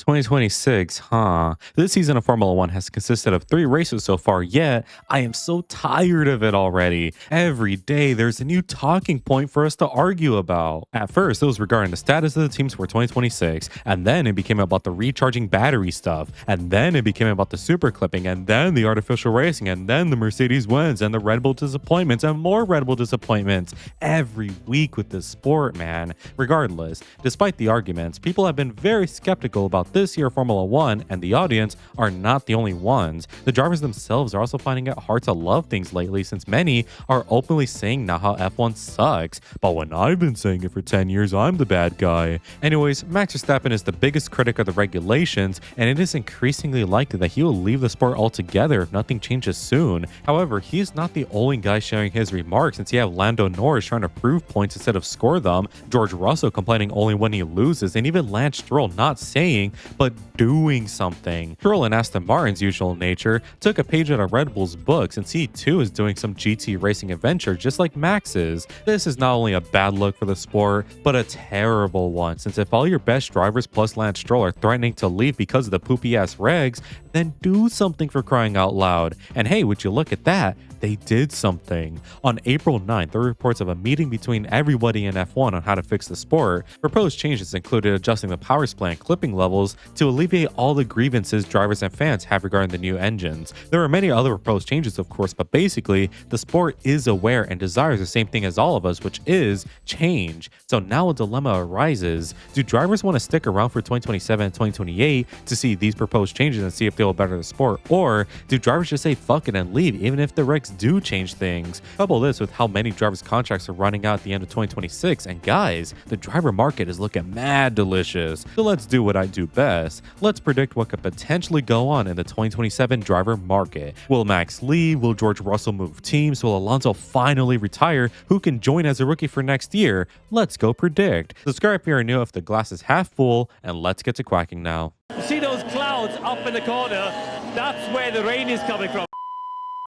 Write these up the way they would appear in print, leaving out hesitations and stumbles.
2026, huh? This season of Formula One has consisted of 3 races so far, yet I am so tired of it already. Every day there's a new talking point for us to argue about. At first, it was regarding the status of the teams for 2026, and then it became about the recharging battery stuff, and then it became about the super clipping, and then the artificial racing, and then the Mercedes wins, and the Red Bull disappointments, and more Red Bull disappointments. Every week with this sport, man. Regardless, despite the arguments, people have been very skeptical about this year Formula One, and the audience are not the only ones. The drivers themselves are also finding it hard to love things lately, since many are openly saying now how F1 sucks. But when I've been saying it for 10 years, I'm the bad guy. Anyways, Max Verstappen is the biggest critic of the regulations, and it is increasingly likely that he will leave the sport altogether if nothing changes soon. However, he is not the only guy sharing his remarks, since you have Lando Norris trying to prove points instead of score them, George Russell complaining only when he loses, and even Lance Stroll not saying but doing something. Stroll, in Aston Martin's usual nature, took a page out of Red Bull's book, since he too is doing some GT racing adventure just like Max is. This is not only a bad look for the sport, but a terrible one, since if all your best drivers plus Lance Stroll are threatening to leave because of the poopy ass regs, then do something, for crying out loud. And hey, would you look at that? They did something. On April 9th, there were reports of a meeting between everybody in F1 on how to fix the sport. Proposed changes included adjusting the power split and clipping levels to alleviate all the grievances drivers and fans have regarding the new engines. There are many other proposed changes, of course, but basically, the sport is aware and desires the same thing as all of us, which is change. So now a dilemma arises. Do drivers want to stick around for 2027 and 2028 to see these proposed changes and see if they will better the sport? Or do drivers just say fuck it and leave, even if the regs do change things? Couple this with how many drivers' contracts are running out at the end of 2026, and guys, the driver market is looking mad delicious. So let's do what I do best. Let's predict what could potentially go on in the 2027 driver market. Will Max leave? Will George Russell move teams? Will Alonso finally retire? Who can join as a rookie for next year? Let's go predict. Subscribe if you're new if the glass is half full, and let's get to quacking now. See those clouds up in the corner? That's where the rain is coming from.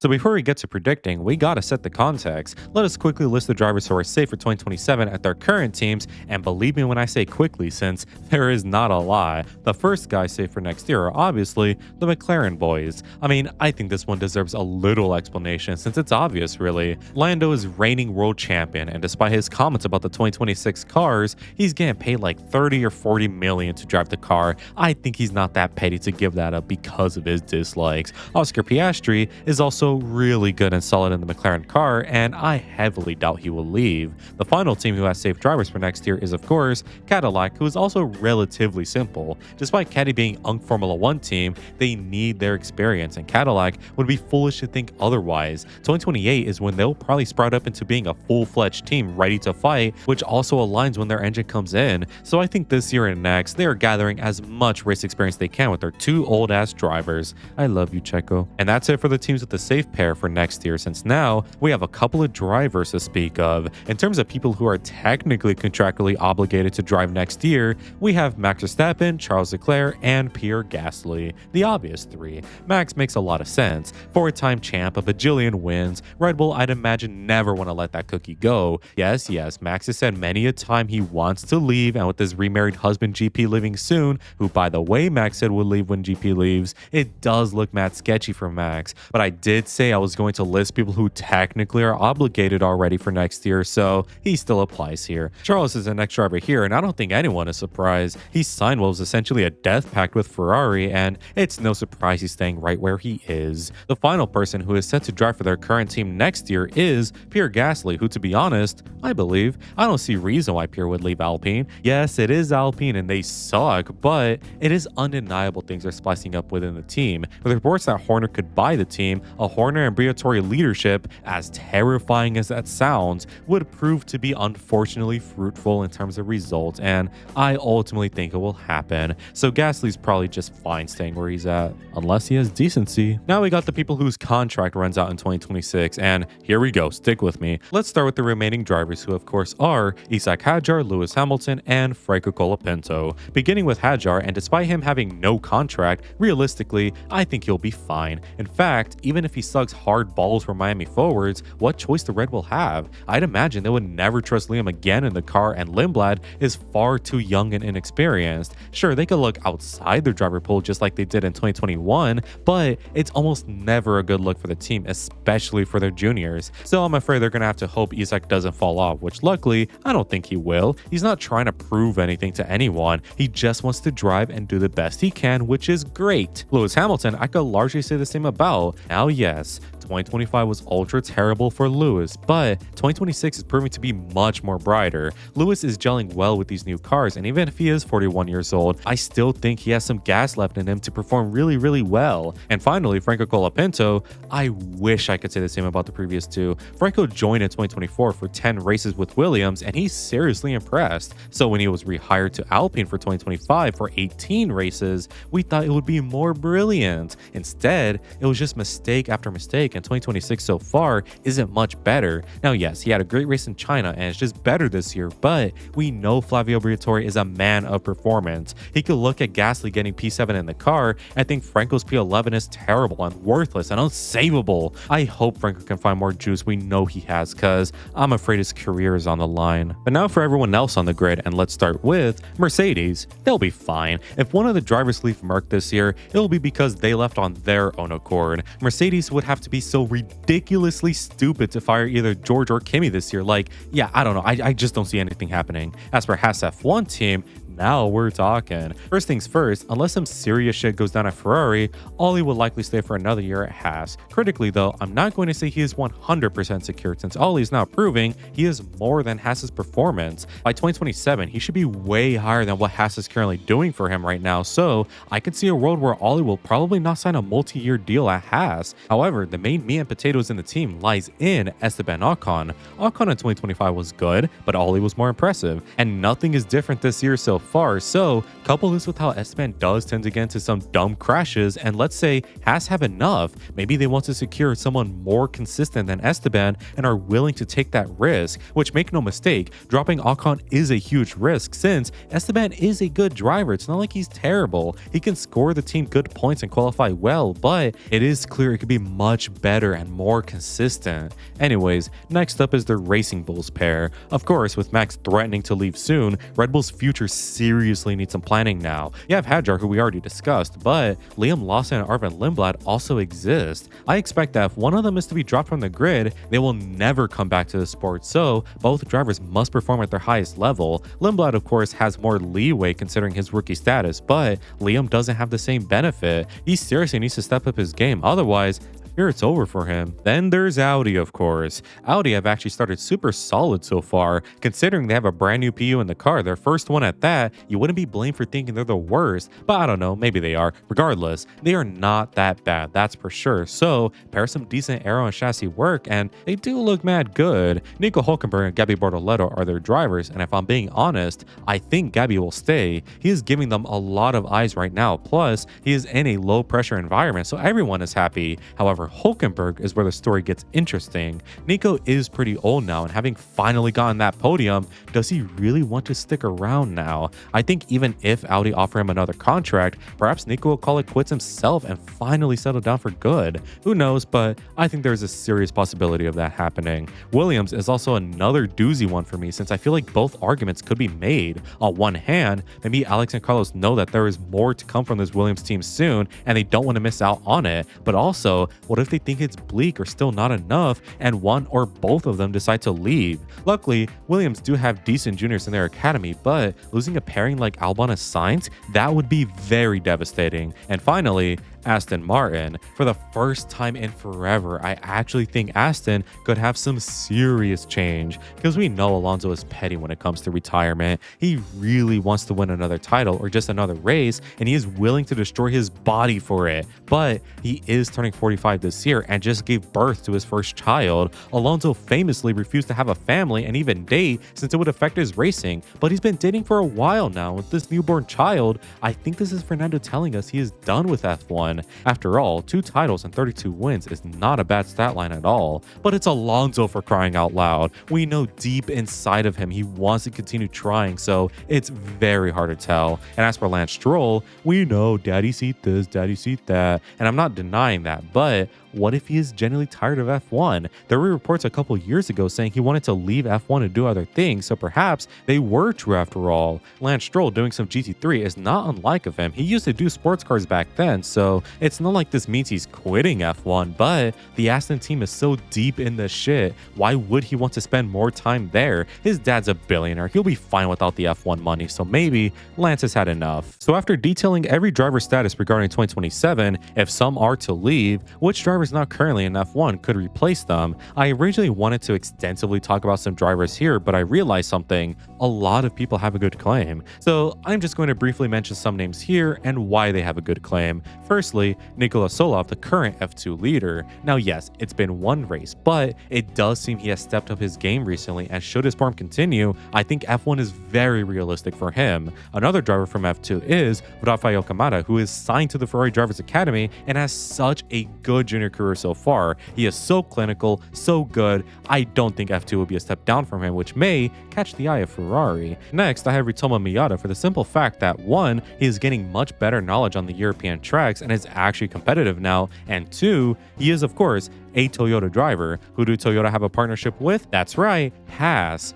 So before we get to predicting, we gotta set the context. Let us quickly list the drivers who are safe for 2027 at their current teams, and believe me when I say quickly, since there is not a lie. The first guys safe for next year are obviously the McLaren boys. I mean, I think this one deserves a little explanation, since it's obvious really. Lando is reigning world champion, and despite his comments about the 2026 cars, he's getting paid like 30 or 40 million to drive the car. I think he's not that petty to give that up because of his dislikes. Oscar Piastri is also really good and solid in the McLaren car, and I heavily doubt he will leave. The final team who has safe drivers for next year is, of course, Cadillac, who is also relatively simple. Despite Caddy being a Formula One team, they need their experience, and Cadillac would be foolish to think otherwise. 2028 is when they'll probably sprout up into being a full-fledged team ready to fight, which also aligns when their engine comes in. So I think this year and next, they are gathering as much race experience they can with their 2 old-ass drivers. I love you, Checo. And that's it for the teams with the safe pair for next year, since now we have a couple of drivers to speak of. In terms of people who are technically contractually obligated to drive next year, we have Max Verstappen, Charles Leclerc, and Pierre Gasly. The obvious 3. Max makes a lot of sense. 4-time champ, a bajillion wins. Red Bull, I'd imagine, never want to let that cookie go. Yes, Max has said many a time he wants to leave, and with his remarried husband GP leaving soon, who by the way Max said would leave when GP leaves, it does look mad sketchy for Max. But I did say I was going to list people who technically are obligated already for next year, so he still applies here. Charles is the next driver here, and I don't think anyone is surprised. He signed what was essentially a death pact with Ferrari, and it's no surprise he's staying right where he is. The final person who is set to drive for their current team next year is Pierre Gasly, who, to be honest, I don't see reason why Pierre would leave Alpine. Yes, it is Alpine and they suck, but it is undeniable things are splicing up within the team. With reports that Horner could buy the team, a Horner and Briatore leadership, as terrifying as that sounds, would prove to be unfortunately fruitful in terms of results, and I ultimately think it will happen. So Gasly's probably just fine staying where he's at, unless he has decency. Now we got the people whose contract runs out in 2026, and here we go, stick with me. Let's start with the remaining drivers, who of course are Isaac Hadjar, Lewis Hamilton, and Franco Colapinto. Beginning with Hadjar, and despite him having no contract, realistically, I think he'll be fine. In fact, even if he sucks hard balls for Miami forwards, what choice the Red Bull have? I'd imagine they would never trust Liam again in the car, and Lindblad is far too young and inexperienced. Sure, they could look outside their driver pool just like they did in 2021, but it's almost never a good look for the team, especially for their juniors. So I'm afraid they're gonna have to hope Isak doesn't fall off, which luckily I don't think he will. He's not trying to prove anything to anyone. He just wants to drive and do the best he can, which is great. Lewis Hamilton, I could largely say the same about. Now, yes, 2025 was ultra terrible for Lewis, but 2026 is proving to be much more brighter. Lewis is gelling well with these new cars, and even if he is 41 years old, I still think he has some gas left in him to perform really well. And finally, Franco Colapinto, I wish I could say the same about the previous two. Franco joined in 2024 for 10 races with Williams, and he's seriously impressed. So when he was rehired to Alpine for 2025 for 18 races, we thought it would be more brilliant. Instead, it was just mistake after mistake, and 2026 so far isn't much better. Now, yes, he had a great race in China and it's just better this year, but we know Flavio Briatore is a man of performance. He could look at Gasly getting P7 in the car and think Franco's P11 is terrible and worthless and unsavable. I hope Franco can find more juice. We know he has, because I'm afraid his career is on the line. But now for everyone else on the grid, and let's start with Mercedes. They'll be fine. If one of the drivers leave Merc this year, it'll be because they left on their own accord. Mercedes would have to be so ridiculously stupid to fire either George or Kimi this year. Like, yeah, I don't know. I just don't see anything happening. As for Haas F1 team, now we're talking. First things first, unless some serious shit goes down at Ferrari, Ollie will likely stay for another year at Haas. Critically though, I'm not going to say he is 100% secure, since Ollie is now proving he is more than Haas's performance. By 2027, he should be way higher than what Haas is currently doing for him right now, so I could see a world where Ollie will probably not sign a multi-year deal at Haas. However, the main meat and potatoes in the team lies in Esteban Ocon. Ocon in 2025 was good, but Ollie was more impressive, and nothing is different this year so far. So couple this with how Esteban does tend to get into some dumb crashes, and let's say Haas have enough. Maybe they want to secure someone more consistent than Esteban and are willing to take that risk, which, make no mistake, dropping Ocon is a huge risk since Esteban is a good driver. It's not like he's terrible. He can score the team good points and qualify well, but it is clear it could be much better and more consistent. Anyways, next up is the Racing Bulls pair. Of course, with Max threatening to leave soon, Red Bull's future seriously need some planning now. You have Hadjar, who we already discussed, but Liam Lawson and Arvin Lindblad also exist. I expect that if one of them is to be dropped from the grid, they will never come back to the sport, so both drivers must perform at their highest level. Lindblad, of course, has more leeway considering his rookie status, but Liam doesn't have the same benefit. He seriously needs to step up his game, otherwise here it's over for him. Then there's Audi, of course. Audi have actually started super solid so far, considering they have a brand new PU in the car, their first one at that. You wouldn't be blamed for thinking they're the worst, but I don't know, maybe they are. Regardless, they are not that bad, that's for sure. So pair some decent aero and chassis work, and they do look mad good. Nico Hülkenberg and Gabby Bortoleto are their drivers, and if I'm being honest, I think Gabby will stay. He is giving them a lot of eyes right now, plus he is in a low pressure environment, so everyone is happy. However, Hülkenberg is where the story gets interesting. Nico is pretty old now, and having finally gotten that podium, does he really want to stick around now? I think even if Audi offer him another contract, perhaps Nico will call it quits himself and finally settle down for good. Who knows, but I think there's a serious possibility of that happening. Williams is also another doozy one for me, since I feel like both arguments could be made. On one hand, maybe Alex and Carlos know that there is more to come from this Williams team soon, and they don't want to miss out on it, but also, what if they think it's bleak or still not enough and one or both of them decide to leave? Luckily, Williams do have decent juniors in their academy, but losing a pairing like Albon and Sainz, that would be very devastating. And finally, Aston Martin. For the first time in forever, I actually think Aston could have some serious change, because we know Alonso is petty when it comes to retirement. He really wants to win another title or just another race, and he is willing to destroy his body for it. But he is turning 45 this year and just gave birth to his first child. Alonso famously refused to have a family and even date since it would affect his racing, but he's been dating for a while now with this newborn child. I think this is Fernando telling us he is done with F1. F1. After all, 2 titles and 32 wins is not a bad stat line at all, but it's Alonso for crying out loud. We know deep inside of him he wants to continue trying, so it's very hard to tell. And as for Lance Stroll, we know daddy seat this, daddy seat that, and I'm not denying that, but what if he is genuinely tired of F1? There were reports a couple years ago saying he wanted to leave F1 and do other things, so perhaps they were true after all. Lance Stroll doing some GT3 is not unlike of him. He used to do sports cars back then, so it's not like this means he's quitting F1, but the Aston team is so deep in the shit. Why would he want to spend more time there? His dad's a billionaire. He'll be fine without the F1 money, so maybe Lance has had enough. So after detailing every driver status regarding 2027, if some are to leave, which drivers not currently in F1 could replace them? I originally wanted to extensively talk about some drivers here, but I realized something. A lot of people have a good claim. So I'm just going to briefly mention some names here and why they have a good claim. Firstly, Nikola Solov, the current F2 leader. Now yes, it's been one race, but it does seem he has stepped up his game recently, and should his form continue, I think F1 is very realistic for him. Another driver from F2 is Rafael Kamada, who is signed to the Ferrari Drivers Academy and has such a good junior career so far. He is so clinical, so good. I don't think F2 will be a step down from him, which may catch the eye of Ferrari. Next, I have Ritomo Miyata for the simple fact that 1, he is getting much better knowledge on the European tracks and is actually competitive now, and 2, he is of course a Toyota driver. Who do Toyota have a partnership with? That's right, Haas.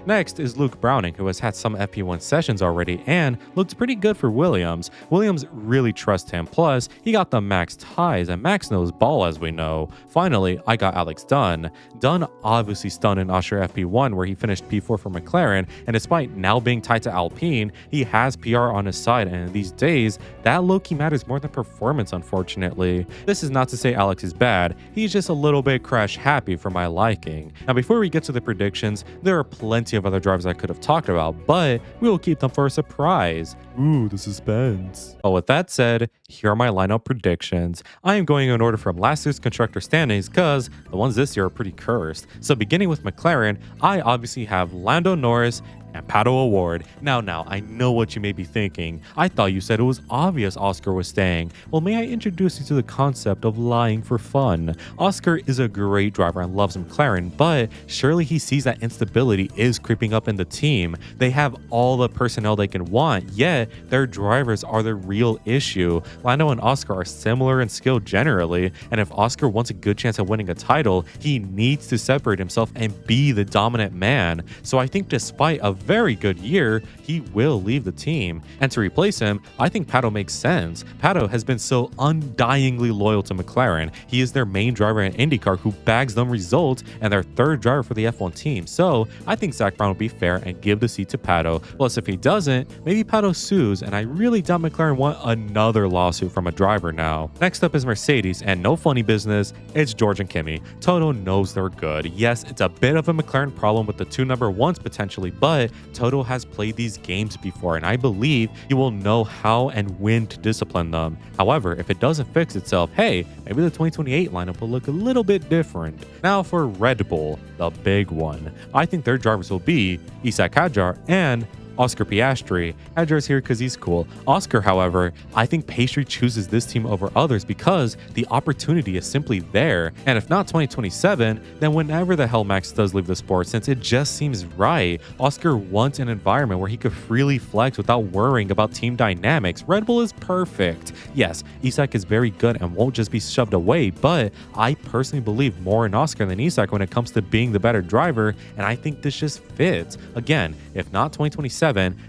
Next is Luke Browning, who has had some FP1 sessions already and looked pretty good for Williams. Williams really trusts him, plus he got the Max ties, and Max knows ball as we know. Finally, I got Alex Dunn. Dunn obviously stunned in Austria FP1 where he finished P4 for McLaren, and despite now being tied to Alpine, he has PR on his side, and these days, that low-key matters more than performance, unfortunately. This is not to say Alex is bad, he's just a little bit crash happy for my liking. Now before we get to the predictions, there are plenty of other drivers I could have talked about, but we will keep them for a surprise. Ooh, the suspense. But with that said, here are my lineup predictions. I am going in order from last year's constructor standings because the ones this year are pretty cursed. So beginning with McLaren, I obviously have Lando Norris and Pato O'Ward. Now, I know what you may be thinking. I thought you said it was obvious Oscar was staying. Well, may I introduce you to the concept of lying for fun? Oscar is a great driver and loves McLaren, but surely he sees that instability is creeping up in the team. They have all the personnel they can want, yet their drivers are the real issue. Lando and Oscar are similar in skill generally, and if Oscar wants a good chance of winning a title, he needs to separate himself and be the dominant man. So I think despite a very good year, he will leave the team. And to replace him, I think Pato makes sense. Pato has been so undyingly loyal to McLaren. He is their main driver in IndyCar who bags them results and their third driver for the F1 team. So I think Zach Brown will be fair and give the seat to Pato. Plus, if he doesn't, maybe Pato sues, and I really doubt McLaren want another lawsuit from a driver now. Next up is Mercedes, and no funny business, it's George and Kimi. Toto knows they're good. Yes, it's a bit of a McLaren problem with the 2 number 1s potentially, but Toto has played these games before, and I believe he will know how and when to discipline them. However, if it doesn't fix itself, hey, maybe the 2028 lineup will look a little bit different. Now for Red Bull, the big one. I think their drivers will be Isack Hadjar and Oscar Piastri. Hadjar is here because he's cool. Oscar, however, I think Piastri chooses this team over others because the opportunity is simply there. And if not 2027, then whenever the hell Max does leave the sport, since it just seems right. Oscar wants an environment where he could freely flex without worrying about team dynamics. Red Bull is perfect. Yes, Isack is very good and won't just be shoved away, but I personally believe more in Oscar than Isack when it comes to being the better driver, and I think this just fits. Again, if not 2027,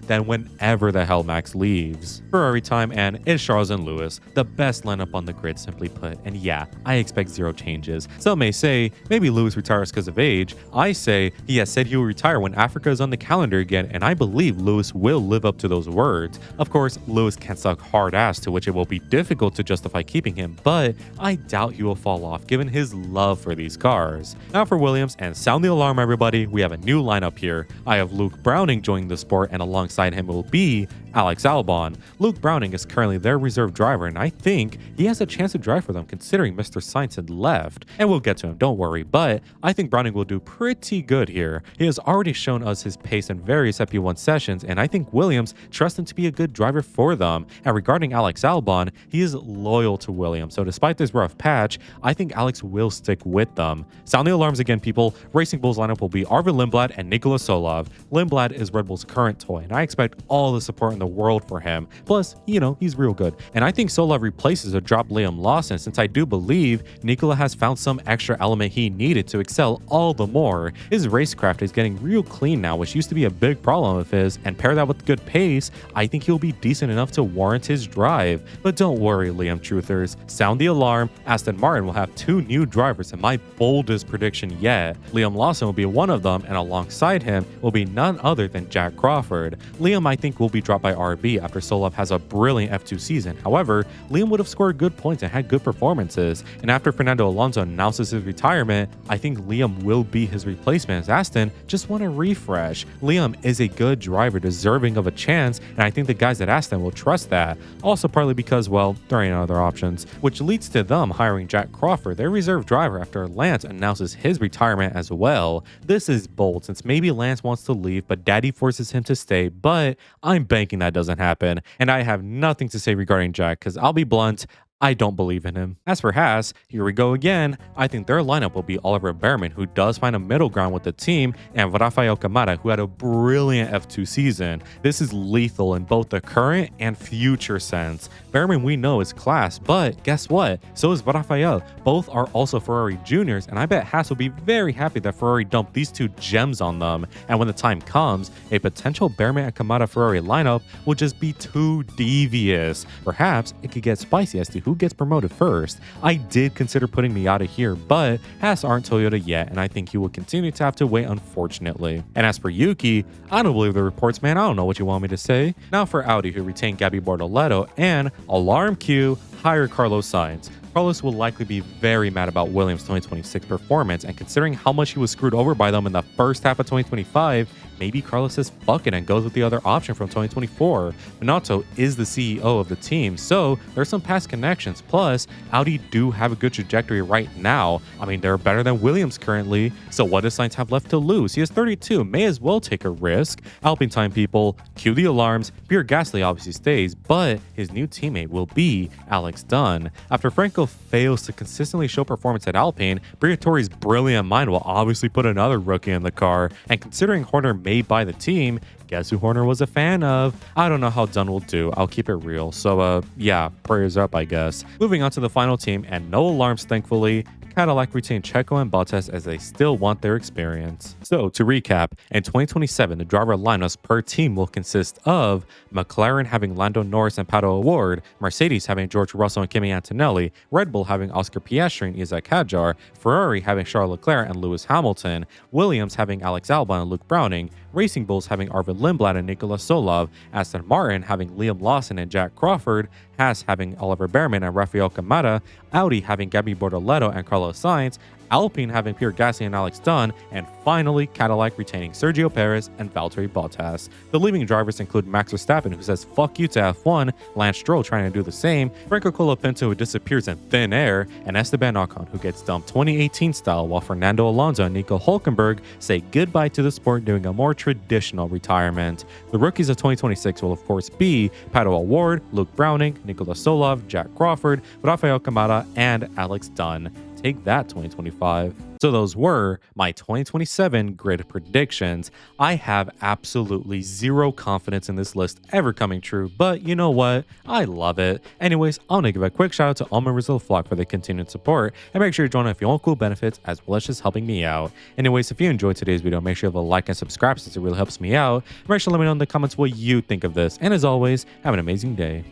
then whenever the hell Max leaves. Ferrari time, and it's Charles and Lewis, the best lineup on the grid, simply put. And yeah, I expect zero changes. Some may say maybe Lewis retires because of age. I say he has said he will retire when Africa is on the calendar again, and I believe Lewis will live up to those words. Of course, Lewis can suck hard ass, to which it will be difficult to justify keeping him, but I doubt he will fall off given his love for these cars. Now for Williams, and sound the alarm everybody, we have a new lineup here. I have Luke Browning joining the sport, and alongside him will be Alex Albon. Luke Browning is currently their reserve driver, and I think he has a chance to drive for them considering Mr. Sainz had left. And we'll get to him, don't worry, but I think Browning will do pretty good here. He has already shown us his pace in various FP1 sessions, and I think Williams trusts him to be a good driver for them. And regarding Alex Albon, he is loyal to Williams, so despite this rough patch, I think Alex will stick with them. Sound the alarms again, people. Racing Bull's lineup will be Arvid Lindblad and Nikola Solov. Lindblad is Red Bull's current toy, and I expect all the support in the world for him. Plus, he's real good. And I think Solov replaces a dropped Liam Lawson, since I do believe Nikola has found some extra element he needed to excel all the more. His racecraft is getting real clean now, which used to be a big problem of his, and pair that with good pace, I think he'll be decent enough to warrant his drive. But don't worry, Liam truthers. Sound the alarm. Aston Martin will have 2 new drivers in my boldest prediction yet. Liam Lawson will be one of them, and alongside him will be none other than Jack Crawford. Liam, I think, will be dropped by RB after Solov has a brilliant F2 season. However, Liam would have scored good points and had good performances, and after Fernando Alonso announces his retirement, I think Liam will be his replacement, as Aston just want a refresh. Liam is a good driver deserving of a chance, and I think the guys at Aston will trust that. Also partly because, well, there ain't other options, which leads to them hiring Jack Crawford, their reserve driver, after Lance announces his retirement as well. This is bold, since maybe Lance wants to leave, but Daddy forces him to stay, but I'm banking that doesn't happen, and I have nothing to say regarding Jack, because I'll be blunt, I don't believe in him. As for Haas, here we go again. I think their lineup will be Oliver Behrman, who does find a middle ground with the team, and Rafael Kamara, who had a brilliant F2 season. This is lethal in both the current and future sense. Behrman we know is class, but guess what? So is Rafael. Both are also Ferrari juniors, and I bet Haas will be very happy that Ferrari dumped these 2 gems on them. And when the time comes, a potential Behrman and Kamara Ferrari lineup will just be too devious. Perhaps it could get spicy as to who gets promoted first. I did consider putting Miata here, but Haas aren't Toyota yet, and I think he will continue to have to wait, unfortunately. And as for Yuki, I don't believe the reports, man. I don't know what you want me to say. Now for Audi, who retained Gabby Bortoleto, and alarm cue, hire Carlos Sainz. Carlos will likely be very mad about Williams' 2026 performance, and considering how much he was screwed over by them in the first half of 2025, maybe Carlos says fuck it and goes with the other option from 2024. Binotto is the CEO of the team, so there's some past connections. Plus, Audi do have a good trajectory right now. I mean, they're better than Williams currently, so what does Sainz have left to lose? He is 32, may as well take a risk. Alpine time, people, cue the alarms. Pierre Gasly obviously stays, but his new teammate will be Alex Dunn. After Franco fails to consistently show performance at Alpine, Briatore's brilliant mind will obviously put another rookie in the car, and considering Horner may buy the team, guess who Horner was a fan of? I don't know how Dunn will do, I'll keep it real, so yeah, prayers up I guess. Moving on to the final team, and no alarms thankfully, Cadillac retained Checo and Bottas as they still want their experience. So to recap, in 2027, the driver lineups per team will consist of McLaren having Lando Norris and Pato O'Ward, Mercedes having George Russell and Kimi Antonelli, Red Bull having Oscar Piastri and Isaac Hadjar, Ferrari having Charles Leclerc and Lewis Hamilton, Williams having Alex Albon and Luke Browning, Racing Bulls having Arvid Lindblad and Nikola Solov, Aston Martin having Liam Lawson and Jack Crawford, Haas having Oliver Behrman and Rafael Kamara, Audi having Gabby Bortoleto and Carlos Sainz, Alpine having Pierre Gasly and Alex Dunn, and finally Cadillac retaining Sergio Perez and Valtteri Bottas. The leaving drivers include Max Verstappen, who says fuck you to F1, Lance Stroll trying to do the same, Franco Colapinto, who disappears in thin air, and Esteban Ocon, who gets dumped 2018 style, while Fernando Alonso and Nico Hulkenberg say goodbye to the sport, doing a more traditional retirement. The rookies of 2026 will of course be Pato O'Ward, Luke Browning, Nikola Solov, Jack Crawford, Rafael Kamara, and Alex Dunn. Take that, 2025. So those were my 2027 grid predictions. I have absolutely zero confidence in this list ever coming true, but you know what? I love it. Anyways, I want to give a quick shout out to all members of the flock for their continued support, and make sure you join if you want cool benefits as well as just helping me out. Anyways, if you enjoyed today's video, make sure you have a like and subscribe since it really helps me out. Make sure to let me know in the comments what you think of this, and as always, have an amazing day.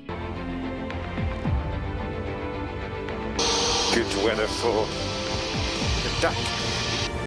Good weather for the duck.